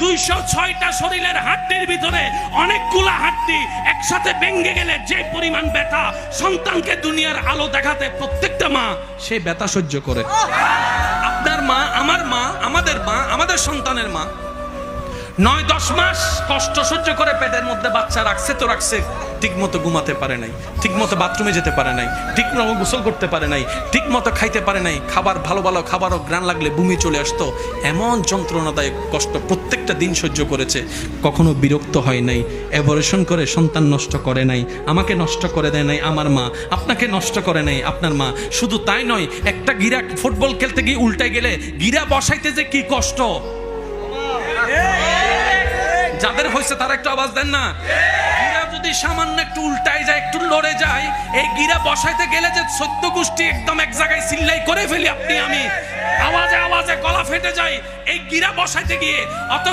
206টা শরীরের হাড্ডির ভিতরে অনেকগুলা হাড্ডি একসাথে ভেঙে গেলে যে পরিমাণ ব্যথা, সন্তানকে দুনিয়ার আলো দেখাতে প্রত্যেকটা মা সেই ব্যথা সহ্য করে। আপনার মা, আমাদের মা, আমাদের সন্তানের মা 9-10 মাস কষ্ট সহ্য করে পেটের মধ্যে বাচ্চা রাখছে তো রাখছে, ঠিক মতো ঘুমাতে পারে নাই, ঠিক মতো বাথরুমে যেতে পারে নাই, ঠিক মতো গোসল করতে পারে নাই, ঠিক মতো খাইতে পারে নাই, খাবার ভালো ভালো খাবারও গ্রান লাগলে বমি চলে আসতো। এমন যন্ত্রণাদায়ক কষ্ট প্রত্যেকটা দিন সহ্য করেছে, কখনো বিরক্ত হয় নাই, অ্যাবর্শন করে সন্তান নষ্ট করে নাই, আমাকে নষ্ট করে দেয় নাই আমার মা, আপনাকে নষ্ট করে নাই আপনার মা। শুধু তাই নয়, একটা গিরা ফুটবল খেলতে গিয়ে উল্টে গেলে গিরা বসাইতে যে কি কষ্ট, যাদের হয়েছে তারা একটু আওয়াজ দেন না। গিরা যদি সামান্য একটু উল্টায় যায়, একটু লড়ে যায়, এই গিরা বসাইতে গেলে যে 14 গোষ্ঠী একদম এক জায়গায় চিল্লাই করে ফেলি আপনি আমি, আওয়াজে আওয়াজে গলা ফেটে যায় এই গিরা বসাইতে গিয়ে। অত